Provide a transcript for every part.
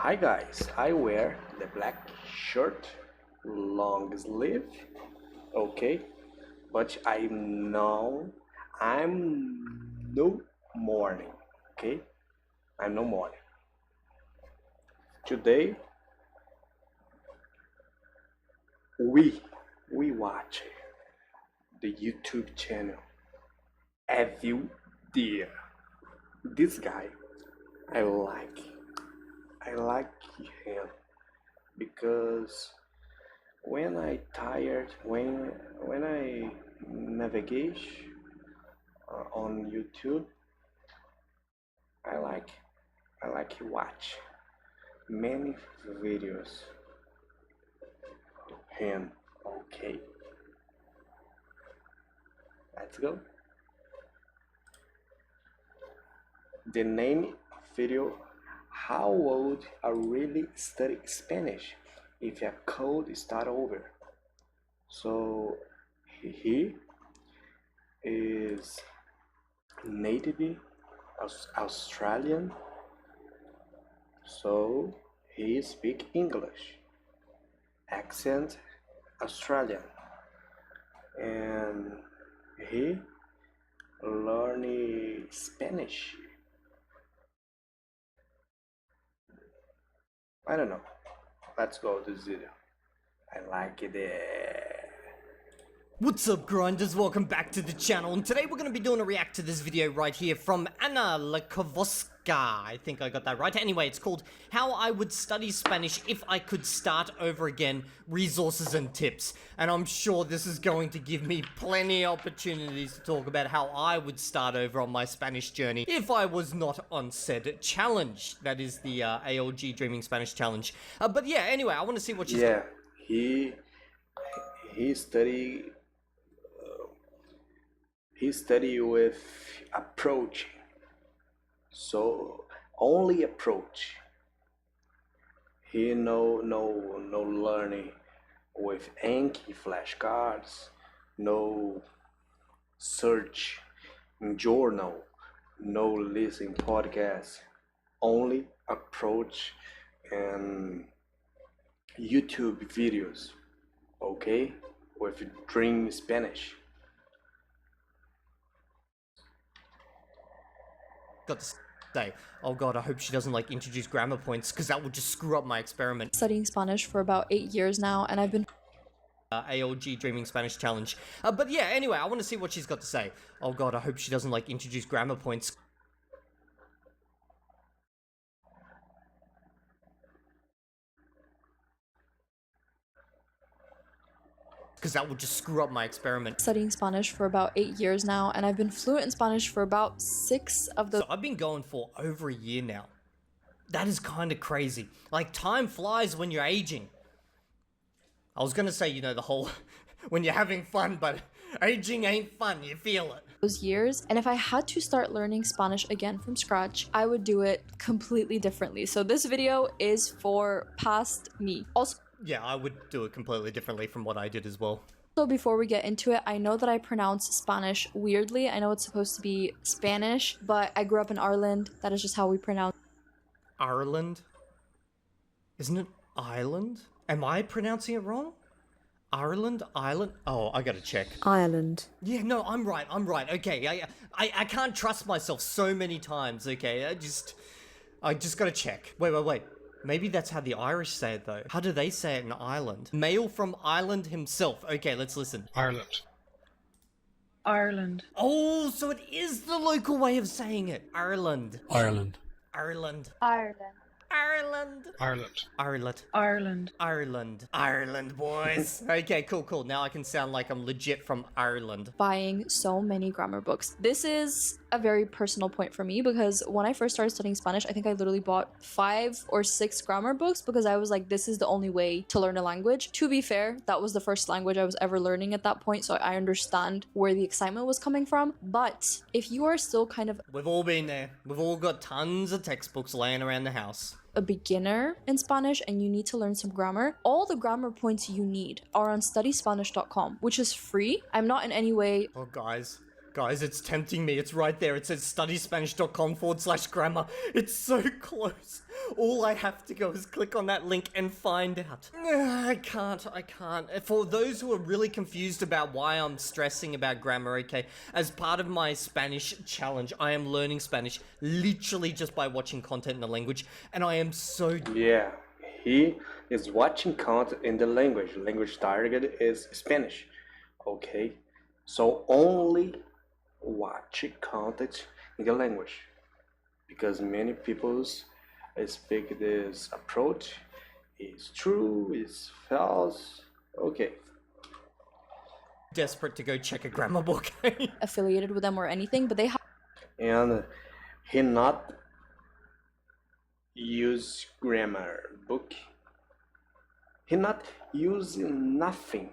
Hi guys, I wear the black shirt, long sleeve, okay, but I'm no morning, okay, I'm no morning. Today we we watch the YouTube channel Evil Deer. This guy, I like, I like him because when I tired when I navigate on YouTube, I like I like to watch many videos to him. Okay, let's go. The name video: How would I really study Spanish if I could start over? So he is native Australian, so he speak English, accent Australian, and he learn Spanish. I don't know. Let's go to this video. I like it. What's up, grinders? Welcome back to the channel, and today we're going to be doing a react to this video right here from Anna Lakovoska. I think I got that right. Anyway, it's called How I Would Study Spanish If I Could Start Over Again, Resources and Tips. And I'm sure this is going to give me plenty of opportunities to talk about how I would start over on my Spanish journey if I was not on said challenge. That is the ALG Dreaming Spanish Challenge. But yeah, anyway, I want to see what she's Yeah, he study he study with approach. So only approach. He no learning with Anki flashcards, no search in journal, no listen podcast. Only approach and YouTube videos, okay, with Dream Spanish. got to say. Oh god, I hope she doesn't like introduce grammar points, because that would just screw up my experiment. Studying Spanish for about 8 years now, and I've been ALG Dreaming Spanish Challenge. But yeah, anyway, I want to see what she's got to say. Oh god, I hope she doesn't like introduce grammar points. Because that would just screw up my experiment. studying Spanish for about 8 years now, and I've been fluent in Spanish for about 6 of those. So I've been going for over a year now. That is kind of crazy. Like, time flies when you're aging. I was gonna say, you know, the whole when you're having fun, but aging ain't fun, you feel it. Those years, and if I had to start learning Spanish again from scratch, I would do it completely differently. So this video is for past me. Also, Yeah, I would do it completely differently from what I did as well. before we get into it, I know that I pronounce Spanish weirdly. I know it's supposed to be Spanish, but I grew up in Ireland. That is just how we pronounce. Ireland? Isn't it Ireland? Am I pronouncing it wrong? Ireland? Ireland? Oh, I gotta check. Ireland. Yeah, no, I'm right, okay. I can't trust myself so many times, okay? I just gotta check. Wait. Maybe that's how the Irish say it, though. How do they say it in Ireland? Mail from Ireland himself. Okay, let's listen. Ireland. Ireland. Oh, so it is the local way of saying it. Ireland. Ireland. Ireland. Ireland. Ireland. Ireland. Ireland. Ireland. Ireland. Ireland, boys. Okay, cool. Now I can sound like I'm legit from Ireland. Buying so many grammar books. This is a very personal point for me because when I first started studying Spanish, I think I literally bought 5 or 6 grammar books because I was like, this is the only way to learn a language. To be fair, that was the first language I was ever learning at that point, so I understand where the excitement was coming from. But if you are still kind of We've all been there. We've all got tons of textbooks laying around the house. a beginner in Spanish and you need to learn some grammar, all the grammar points you need are on studyspanish.com, which is free. I'm not in any way Oh, guys. Guys, it's tempting me. It's right there. It says studyspanish.com/grammar. It's so close. All I have to go is click on that link and find out. I can't. For those who are really confused about why I'm stressing about grammar, okay, as part of my Spanish challenge, I am learning Spanish literally just by watching content in the language, and I am so... Yeah, he is watching content in the language. Language target is Spanish. Okay, so only watch content in the language, because many people speak this approach is true, is false. Okay. desperate to go check a grammar book. Affiliated with them or anything, but they have And he not use grammar book. He not using nothing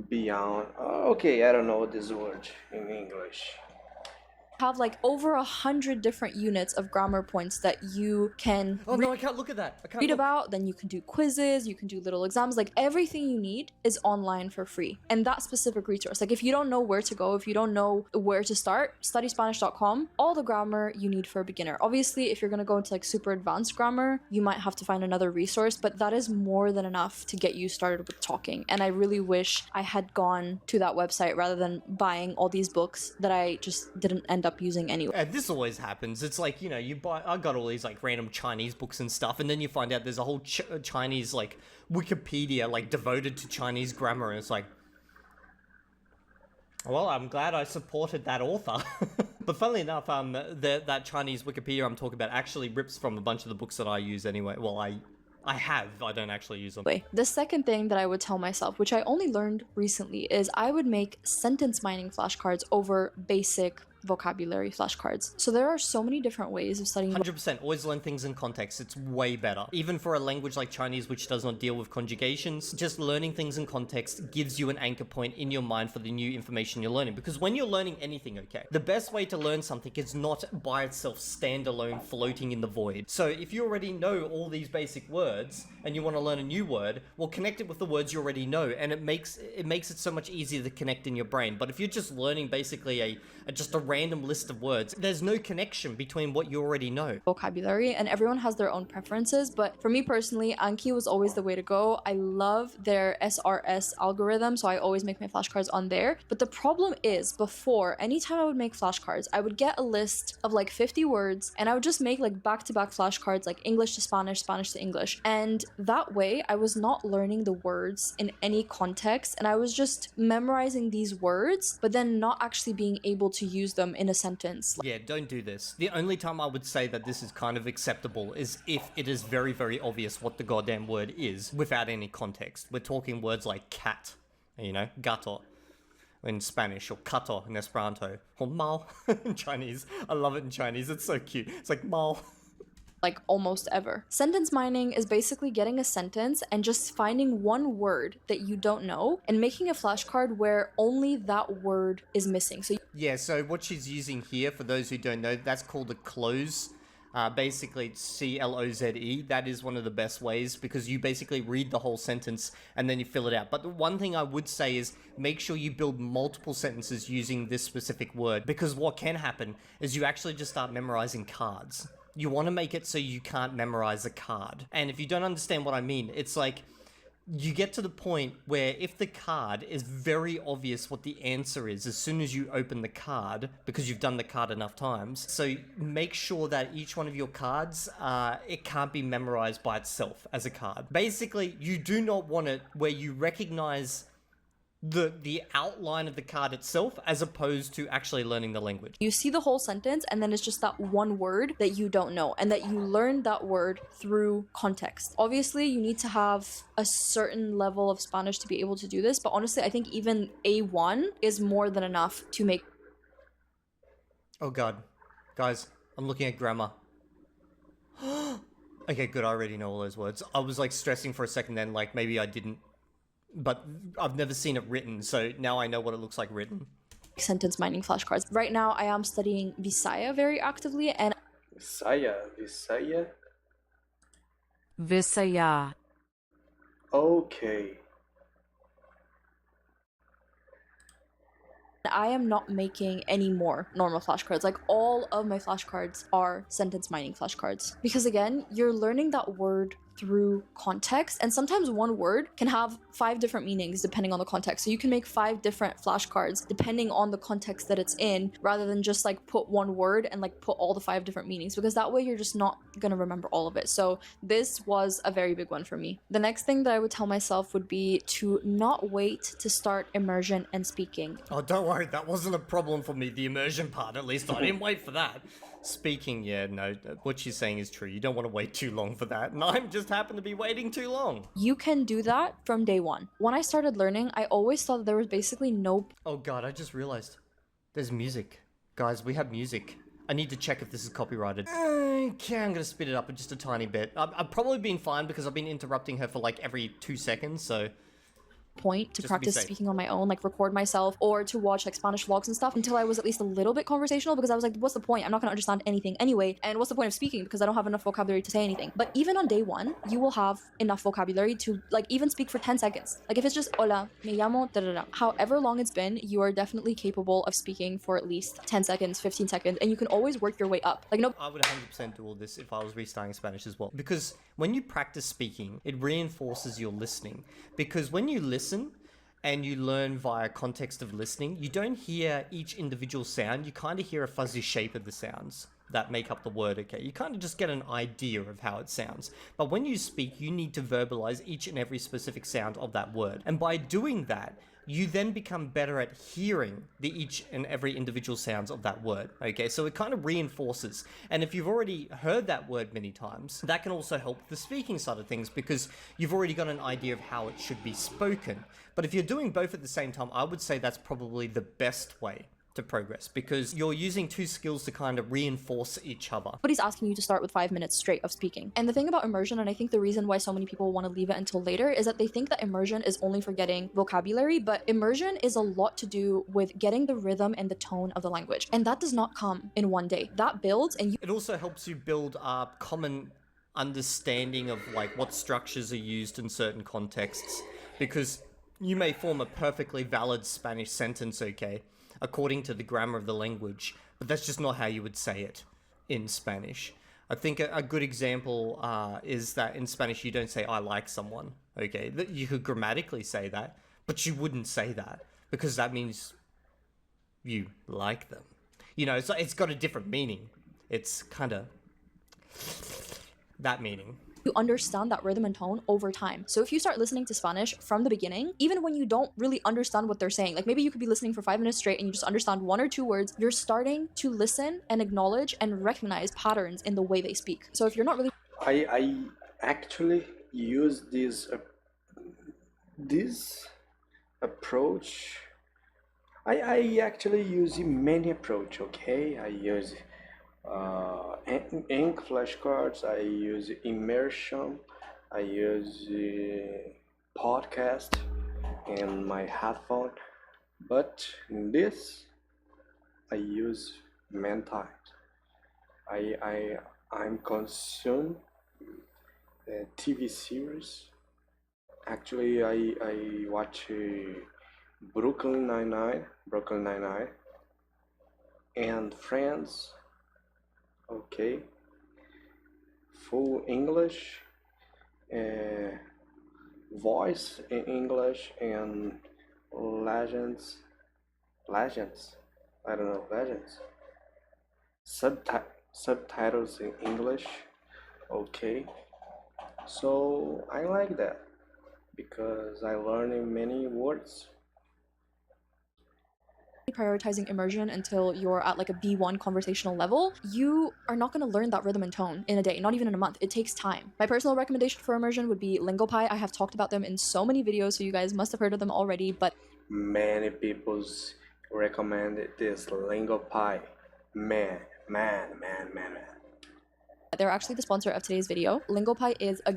beyond. Okay, I don't know this word in English. like over 100 different units of grammar points that you can Oh no, I can't look at that. I can't read look. about. Then you can do quizzes, you can do little exams, like everything you need is online for free. And that specific resource, like if you don't know where to go, if you don't know where to start, studyspanish.com, all the grammar you need for a beginner. Obviously, if you're going to go into like super advanced grammar, you might have to find another resource, but that is more than enough to get you started with talking. And I really wish I had gone to that website rather than buying all these books that I just didn't end up using anyway. This always happens. It's like, you know, I got all these like random Chinese books and stuff, and then you find out there's a whole Chinese like Wikipedia like devoted to Chinese grammar, and it's like, well, I'm glad I supported that author. But funnily enough, that Chinese Wikipedia I'm talking about actually rips from a bunch of the books that I use anyway. Well, I don't actually use them. The second thing that I would tell myself, which I only learned recently, is I would make sentence mining flashcards over basic vocabulary flashcards. So there are so many different ways of studying. 100%. Always learn things in context. It's way better. Even for a language like Chinese, which does not deal with conjugations, just learning things in context gives you an anchor point in your mind for the new information you're learning. Because when you're learning anything, okay, the best way to learn something is not by itself standalone floating in the void. So if you already know all these basic words and you want to learn a new word, well, connect it with the words you already know, and it makes it so much easier to connect in your brain. But if you're just learning basically just a random list of words, there's no connection between what you already know. Vocabulary, and everyone has their own preferences, but for me personally, Anki was always the way to go. I love their SRS algorithm, so I always make my flashcards on there. But the problem is, before, anytime I would make flashcards, I would get a list of like 50 words, and I would just make like back-to-back flashcards, like English to Spanish, Spanish to English. And that way, I was not learning the words in any context, and I was just memorizing these words, but then not actually being able to use them in a sentence. Yeah, don't do this. The only time I would say that this is kind of acceptable is if it is very, very obvious what the goddamn word is without any context. We're talking words like cat, you know, gato in Spanish, or kato in Esperanto, or mao in Chinese. I love it in Chinese. It's so cute. It's like mao. Like almost ever. Sentence mining is basically getting a sentence and just finding one word that you don't know and making a flashcard where only that word is missing. So yeah, so what she's using here, for those who don't know, that's called a cloze. Basically, it's CLOZE. That is one of the best ways, because you basically read the whole sentence and then you fill it out. But the one thing I would say is make sure you build multiple sentences using this specific word, because what can happen is you actually just start memorizing cards. You want to make it so you can't memorize a card. And if you don't understand what I mean, it's like you get to the point where if the card is very obvious what the answer is as soon as you open the card, because you've done the card enough times. So make sure that each one of your cards, it can't be memorized by itself as a card. Basically, you do not want it where you recognize the outline of the card itself as opposed to actually learning the language. you see the whole sentence and then it's just that one word that you don't know, and that you learn that word through context. Obviously, you need to have a certain level of Spanish to be able to do this, but honestly, I think even A1 is more than enough to make... Oh god. Guys, I'm looking at grammar. Okay, good, I already know all those words. I was like stressing for a second then, like maybe I didn't. But I've never seen it written, so now I know what it looks like written. Sentence mining flashcards. Right now, I am studying Visaya very actively, and Visaya? Visaya. Okay. I am not making any more normal flashcards. Like, all of my flashcards are sentence mining flashcards. Because again, you're learning that word through context, and sometimes one word can have 5 different meanings depending on the context. So you can make 5 different flashcards depending on the context that it's in, rather than just like put one word and like put all the 5 different meanings, because that way you're just not gonna remember all of it. So this was a very big one for me. The next thing that I would tell myself would be to not wait to start immersion and speaking. Oh, don't worry, that wasn't a problem for me, the immersion part, at least. I didn't wait for that. Speaking, yeah, no, what she's saying is true. You don't want to wait too long for that, and I just happen to be waiting too long. You can do that from day one. When I started learning, I always thought that there was basically no... Oh god, I just realized. There's music. Guys, we have music. I need to check if this is copyrighted. Okay, I'm gonna speed it up just a tiny bit. I've probably been fine because I've been interrupting her for like every 2 seconds, so... point to Just to be practice safe. speaking on my own, like record myself, or to watch like Spanish vlogs and stuff until I was at least a little bit conversational, because I was like, what's the point? I'm not gonna understand anything anyway, and what's the point of speaking because I don't have enough vocabulary to say anything. But even on day one, you will have enough vocabulary to like even speak for 10 seconds. Like if it's just hola, me llamo, da da da. However long it's been, you are definitely capable of speaking for at least 10 seconds, 15 seconds, and you can always work your way up. Like no... I would 100% do all this if I was restarting Spanish as well. Because when you practice speaking, it reinforces your listening. Because when you listen, and you learn via context of listening, you don't hear each individual sound, you kind of hear a fuzzy shape of the sounds that make up the word, okay? You kind of just get an idea of how it sounds. But when you speak, you need to verbalize each and every specific sound of that word. And by doing that, you then become better at hearing the each and every individual sounds of that word, okay? So it kind of reinforces. And if you've already heard that word many times, that can also help the speaking side of things because you've already got an idea of how it should be spoken. But if you're doing both at the same time, I would say that's probably the best way to progress because you're using 2 skills to kind of reinforce each other. But he's asking you to start with 5 minutes straight of speaking. And the thing about immersion, and I think the reason why so many people want to leave it until later, is that they think that immersion is only for getting vocabulary, but immersion is a lot to do with getting the rhythm and the tone of the language. And that does not come in one day. That builds, and you... It also helps you build a common understanding of like what structures are used in certain contexts because you may form a perfectly valid Spanish sentence, okay, according to the grammar of the language, but that's just not how you would say it in Spanish. I think a good example is that in Spanish you don't say I like someone, okay? You could grammatically say that, but you wouldn't say that because that means you like them. You know, it's got a different meaning. It's kind of that meaning. You understand that rhythm and tone over time. So if you start listening to Spanish from the beginning, even when you don't really understand what they're saying, like maybe you could be listening for 5 minutes straight and you just understand 1 or 2 words, you're starting to listen and acknowledge and recognize patterns in the way they speak. So if you're not really... I actually use this approach. I actually use many approach, okay? I use ink flashcards, I use immersion, I use podcast in my headphone, but in this I use many times. I'm consume TV series. Actually, I watch Brooklyn Nine-Nine, and Friends. Okay, full English, voice in English, and legends. I don't know, legends. Subtitles in English. Okay, so I like that because I learn many words. prioritizing immersion until you're at like a B1 conversational level, you are not going to learn that rhythm and tone in a day, not even in a month. It takes time. My personal recommendation for immersion would be LingoPie. I have talked about them in so many videos, so you guys must have heard of them already, but many people's recommend this LingoPie. Man. they're actually the sponsor of today's video. LingoPie is a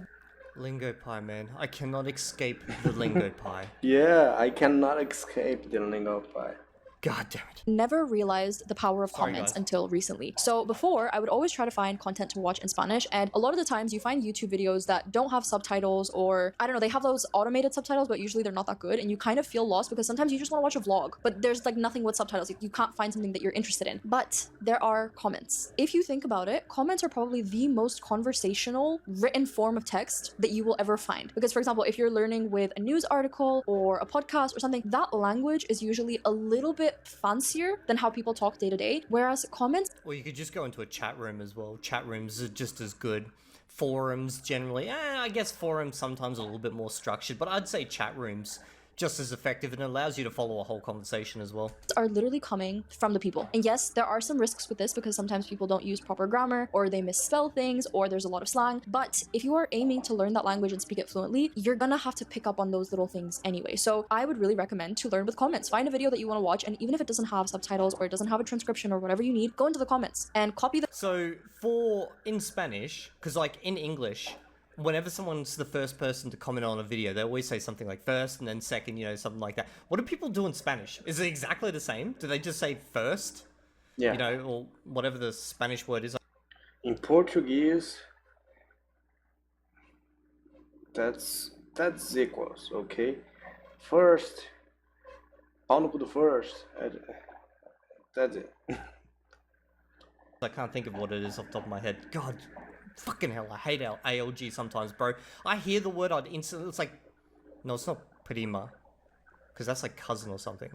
LingoPie, man. I cannot escape the LingoPie. Yeah, I cannot escape the LingoPie. God damn it. Never realized the power of Sorry, comments guys. until recently. So before, I would always try to find content to watch in Spanish, and a lot of the times you find YouTube videos that don't have subtitles, or I don't know, they have those automated subtitles, but usually they're not that good, and you kind of feel lost because sometimes you just want to watch a vlog, but there's like nothing with subtitles. You can't find something that you're interested in. But there are comments. If you think about it, comments are probably the most conversational written form of text that you will ever find. Because for example, if you're learning with a news article or a podcast or something, that language is usually a little bit fancier than how people talk day to day, whereas comments, Or you could just go into a chat room as well. Chat rooms are just as good. Forums generally, I guess forums sometimes a little bit more structured, but I'd say chat rooms just as effective, and it allows you to follow a whole conversation as well. are literally coming from the people. And yes, there are some risks with this because sometimes people don't use proper grammar, or they misspell things, or there's a lot of slang. But if you are aiming to learn that language and speak it fluently, you're gonna have to pick up on those little things anyway. So I would really recommend to learn with comments. Find a video that you want to watch, and even if it doesn't have subtitles or it doesn't have a transcription or whatever you need, go into the comments and copy the So in Spanish, because like in English, whenever someone's the first person to comment on a video, they always say something like first and then second, something like that. What do people do in Spanish? Is it exactly the same? Do they just say first? Yeah. Or whatever the Spanish word is. In Portuguese, that's equals, okay? First, pau no cu do first. That's it. I can't think of what it is off the top of my head. God, fucking hell, I hate ALG sometimes, bro. I hear the word, I'd instantly, it's like, no, it's not prima, because that's like cousin or something.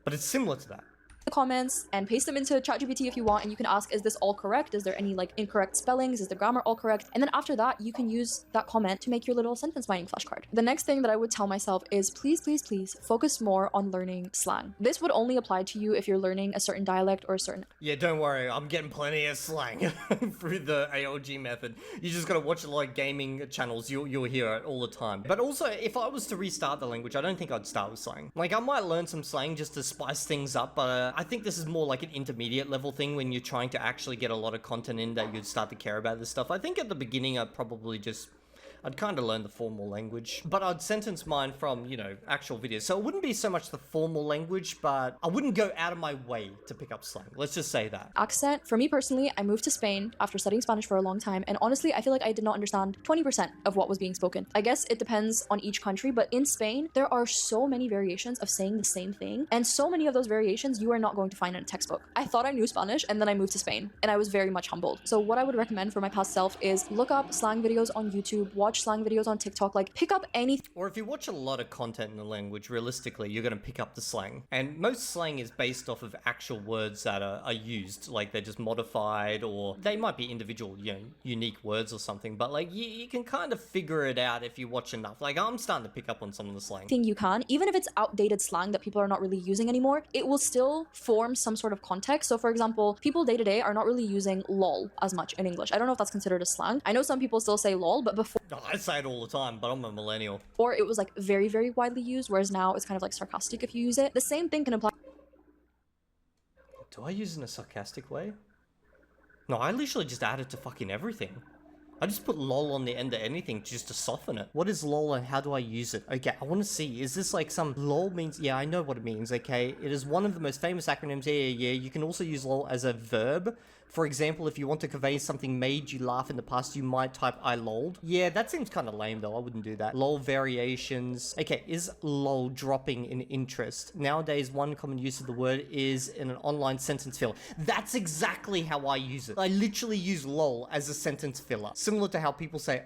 But it's similar to that. comments and paste them into ChatGPT if you want, and you can ask, is this all correct? Is there any like incorrect spellings? Is the grammar all correct? And then after that, you can use that comment to make your little sentence mining flashcard. The next thing that I would tell myself is please, please, please focus more on learning slang. This would only apply to you if you're learning a certain dialect or a certain... Yeah, don't worry, I'm getting plenty of slang through the ALG method. You just gotta watch a lot of gaming channels, you'll hear it all the time. But also, if I was to restart the language, I don't think I'd start with slang. Like, I might learn some slang just to spice things up, but I think this is more like an intermediate level thing when you're trying to actually get a lot of content in that you'd start to care about this stuff. I think at the beginning I'd probably I'd kind of learn the formal language, but I'd sentence mine from, actual videos. So it wouldn't be so much the formal language, but I wouldn't go out of my way to pick up slang. Let's just say that. accent. For me personally, I moved to Spain after studying Spanish for a long time, and honestly, I feel like I did not understand 20% of what was being spoken. I guess it depends on each country, but in Spain, there are so many variations of saying the same thing, and so many of those variations you are not going to find in a textbook. I thought I knew Spanish, and then I moved to Spain, and I was very much humbled. So what I would recommend for my past self is look up slang videos on YouTube, watch slang videos on TikTok, like pick up anything. Or if you watch a lot of content in the language, realistically, you're going to pick up the slang. And most slang is based off of actual words that are used, like they're just modified, or they might be individual, unique words or something, but like you can kind of figure it out if you watch enough. Like I'm starting to pick up on some of the slang. You can, even if it's outdated slang that people are not really using anymore, it will still form some sort of context. So for example, people day to day are not really using lol as much in English. I don't know if that's considered a slang. I know some people still say lol, but before I say it all the time, but I'm a millennial. it was like very, very widely used, whereas now it's kind of like sarcastic if you use it. The same thing can apply. Do I use it in a sarcastic way? No, I literally just add it to fucking everything. I just put lol on the end of anything just to soften it. What is lol and how do I use it? Okay, I want to see. Is this like some... lol means... Yeah, I know what it means, okay? It is one of the most famous acronyms. Yeah. You can also use lol as a verb. For example, if you want to convey something made you laugh in the past, you might type I lolled. Yeah, that seems kind of lame though. I wouldn't do that. Lol variations. Okay, is lol dropping in interest? Nowadays, one common use of the word is in an online sentence filler. That's exactly how I use it. I literally use lol as a sentence filler. Similar to how people say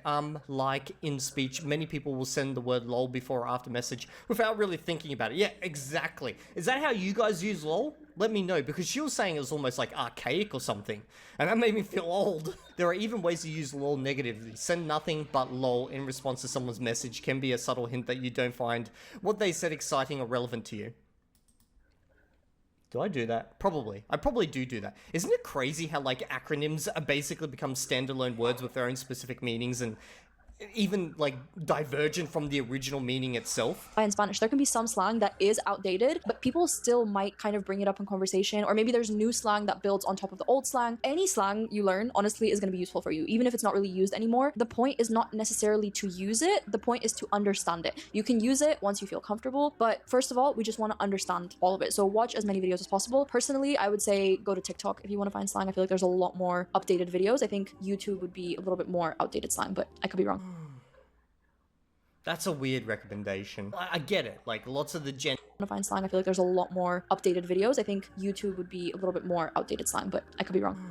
like in speech, many people will send the word lol before or after message without really thinking about it. Yeah, exactly. Is that how you guys use lol? Let me know, because she was saying it was almost like archaic or something, and that made me feel old. There are even ways to use lol negatively. Send nothing but lol in response to someone's message can be a subtle hint that you don't find what they said exciting or relevant to you. Do I do that? Probably. I probably do that. Isn't it crazy how, like, acronyms are basically become standalone words with their own specific meanings, and even like divergent from the original meaning itself. In Spanish, there can be some slang that is outdated, but people still might kind of bring it up in conversation, or maybe there's new slang that builds on top of the old slang. Any slang you learn, honestly, is going to be useful for you, even if it's not really used anymore. The point is not necessarily to use it, the point is to understand it. You can use it once you feel comfortable, but first of all, we just want to understand all of it. So watch as many videos as possible. Personally, I would say go to TikTok if you want to find slang. I feel like there's a lot more updated videos. I think YouTube would be a little bit more outdated slang, but I could be wrong. That's a weird recommendation. I get it. Like lots of the gen To find slang, I feel like there's a lot more updated videos. I think YouTube would be a little bit more outdated slang, but I could be wrong.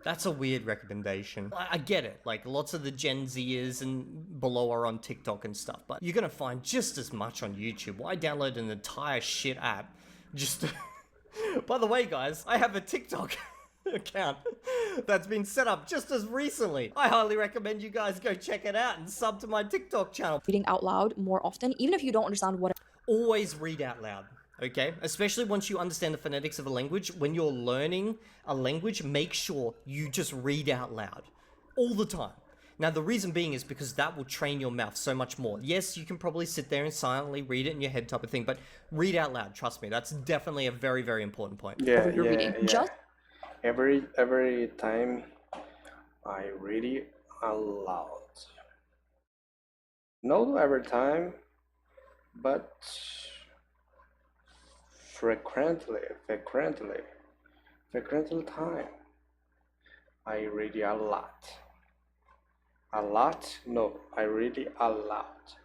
That's a weird recommendation. I get it. Like lots of the Gen Zers and below are on TikTok and stuff, but you're gonna find just as much on YouTube. Why download an entire shit app just to... By the way, guys, I have a TikTok account that's been set up just as recently. I highly recommend you guys go check it out and sub to my TikTok channel. Reading out loud more often, even if you don't understand what Always read out loud, okay? Especially once you understand the phonetics of a language. When you're learning a language, make sure you just read out loud all the time. Now, the reason being is because that will train your mouth so much more. Yes, you can probably sit there and silently read it in your head type of thing, but read out loud, trust me. That's definitely a very, very important point. Yeah, you're reading. Just every time I read it aloud. Not every time, but frequently time. I read it a lot. A lot? No, I read it a lot.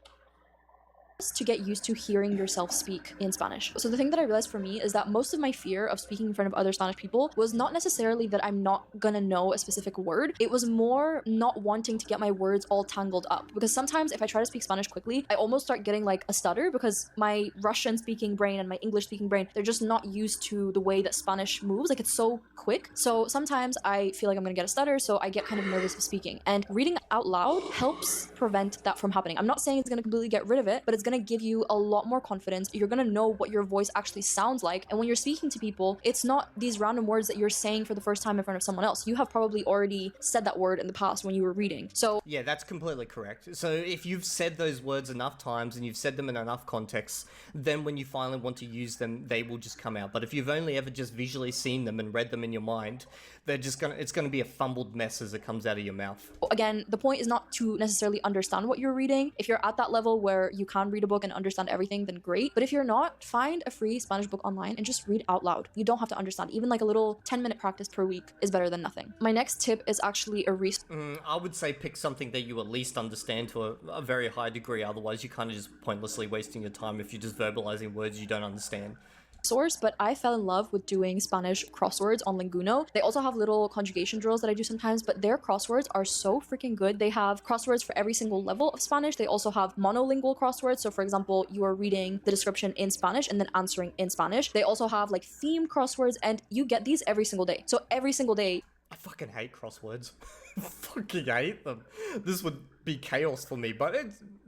to get used to hearing yourself speak in Spanish. So the thing that I realized for me is that most of my fear of speaking in front of other Spanish people was not necessarily that I'm not gonna know a specific word. It was more not wanting to get my words all tangled up. Because sometimes if I try to speak Spanish quickly, I almost start getting like a stutter because my Russian speaking brain and my English speaking brain, they're just not used to the way that Spanish moves. Like it's so quick. So sometimes I feel like I'm gonna get a stutter, so I get kind of nervous with speaking. And reading out loud helps prevent that from happening. I'm not saying it's gonna completely get rid of it, but it's gonna give you a lot more confidence. You're gonna know what your voice actually sounds like. And when you're speaking to people, it's not these random words that you're saying for the first time in front of someone else. You have probably already said that word in the past when you were reading. So yeah, that's completely correct. So if you've said those words enough times and you've said them in enough contexts, then when you finally want to use them, they will just come out. But if you've only ever just visually seen them and read them in your mind, it's gonna be a fumbled mess as it comes out of your mouth. again, the point is not to necessarily understand what you're reading. If you're at that level where you can read a book and understand everything, then great. But if you're not, find a free Spanish book online and just read out loud. You don't have to understand. Even like a little 10-minute practice per week is better than nothing. My next tip is actually a resource. I would say pick something that you at least understand to a very high degree. Otherwise, you're kind of just pointlessly wasting your time if you're just verbalizing words you don't understand. But I fell in love with doing Spanish crosswords on Linguno. They also have little conjugation drills that I do sometimes, but their crosswords are so freaking good. They have crosswords for every single level of Spanish. They also have monolingual crosswords. So for example, you are reading the description in Spanish and then answering in Spanish. They also have like theme crosswords, and you get these every single day. So every single day. I fucking hate crosswords. Fucking hate them. This would be chaos for me, but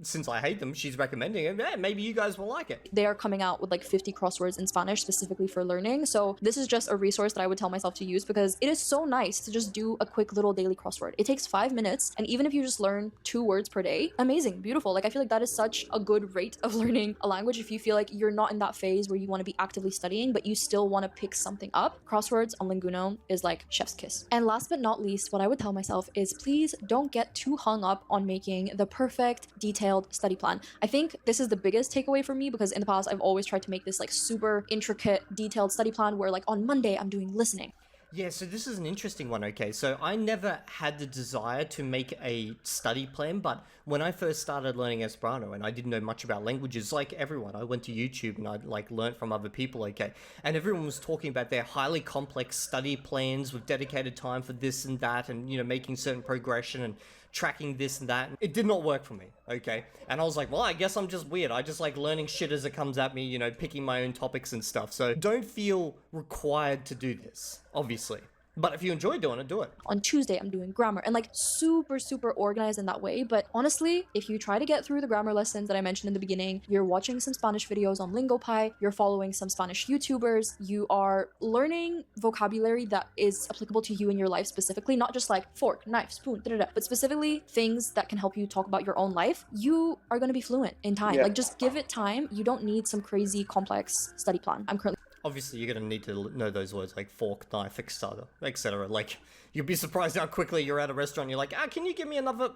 since I hate them, she's recommending it. Yeah, maybe you guys will like it. They are coming out with like 50 crosswords in Spanish specifically for learning. So this is just a resource that I would tell myself to use because it is so nice to just do a quick little daily crossword. It takes 5 minutes, and even if you just learn 2 words per day, amazing, beautiful. Like I feel like that is such a good rate of learning a language if you feel like you're not in that phase where you want to be actively studying, but you still want to pick something up. Crosswords on Linguno is like chef's kiss. And last but not least, what I would tell myself is please don't get too hung up on making the perfect detailed study plan. I think this is the biggest takeaway for me because in the past I've always tried to make this like super intricate detailed study plan where like on Monday I'm doing listening. Yeah, so this is an interesting one, okay? So I never had the desire to make a study plan, but when I first started learning Esperanto and I didn't know much about languages, like everyone, I went to YouTube and I like learned from other people, okay? And everyone was talking about their highly complex study plans with dedicated time for this and that and, you know, making certain progression and tracking this and that. It did not work for me, okay? And I was like, well, I guess I'm just weird. I just like learning shit as it comes at me, you know, picking my own topics and stuff. So don't feel required to do this, obviously. But if you enjoy doing it, do it. On Tuesday, I'm doing grammar, and like super organized in that way. But honestly, if you try to get through the grammar lessons that I mentioned in the beginning, you're watching some Spanish videos on LingoPie, you're following some Spanish YouTubers, you are learning vocabulary that is applicable to you in your life specifically, not just like fork, knife, spoon, but specifically things that can help you talk about your own life, you are going to be fluent in time. Yeah. Like, just give it time. You don't need some crazy complex study plan. I'm currently Obviously, you're gonna need to know those words like fork, knife, etc. Like, you'd be surprised how quickly you're at a restaurant. You're like, can you give me another?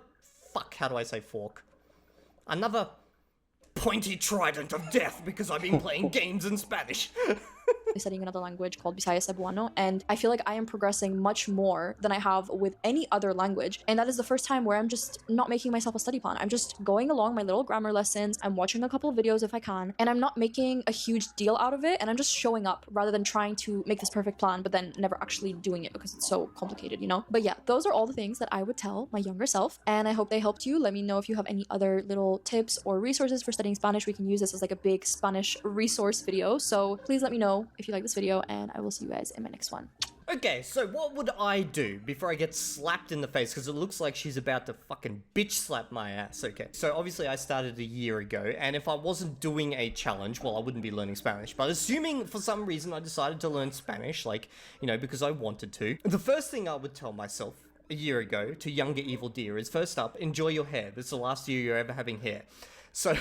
Fuck, how do I say fork? Another pointy trident of death because I've been playing games in Spanish. studying another language called Bisaya Cebuano, and I feel like I am progressing much more than I have with any other language, and that is the first time where I'm just not making myself a study plan. I'm just going along my little grammar lessons, I'm watching a couple of videos if I can, and I'm not making a huge deal out of it, and I'm just showing up rather than trying to make this perfect plan but then never actually doing it because it's so complicated, you know? But yeah, those are all the things that I would tell my younger self, and I hope they helped you. Let me know if you have any other little tips or resources for studying Spanish. We can use this as like a big Spanish resource video, so please let me know if you like this video, and I will see you guys in my next one. Okay, so what would I do before I get slapped in the face? Because it looks like she's about to fucking bitch slap my ass. Okay, so obviously I started a year ago, and if I wasn't doing a challenge, well, I wouldn't be learning Spanish. But assuming for some reason I decided to learn Spanish, like, you know, because I wanted to, the first thing I would tell myself a year ago to younger evil deer is, first up, enjoy your hair. This is the last year you're ever having hair. So,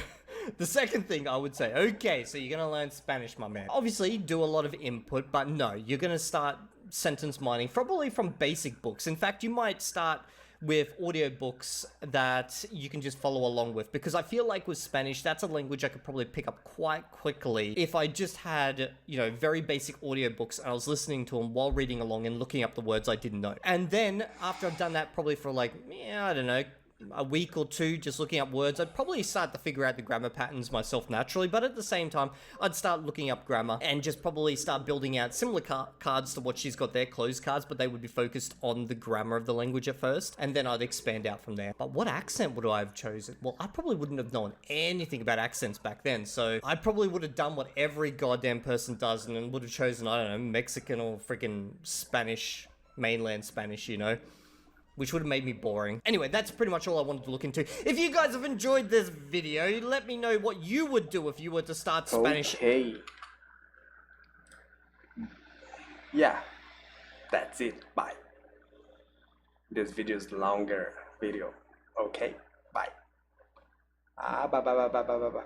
the second thing I would say, okay, so you're gonna learn Spanish, my man. Obviously, do a lot of input, but no, you're gonna start sentence mining, probably from basic books. In fact, you might start with audiobooks that you can just follow along with, because I feel like with Spanish, that's a language I could probably pick up quite quickly if I just had, you know, very basic audiobooks and I was listening to them while reading along and looking up the words I didn't know. And then, after I've done that probably for like, I don't know, a week or two just looking up words, I'd probably start to figure out the grammar patterns myself naturally, but at the same time, I'd start looking up grammar and just probably start building out similar cards to what she's got there, closed cards, but they would be focused on the grammar of the language at first, and then I'd expand out from there. But what accent would I have chosen? Well, I probably wouldn't have known anything about accents back then, so I probably would have done what every goddamn person does and would have chosen, I don't know, Mexican or freaking Spanish, mainland Spanish, you know? Which would have made me boring. Anyway, that's pretty much all I wanted to look into. If you guys have enjoyed this video, let me know what you would do if you were to start Spanish. Okay. Yeah, that's it. Bye. This video is longer video. Okay, bye. Bye.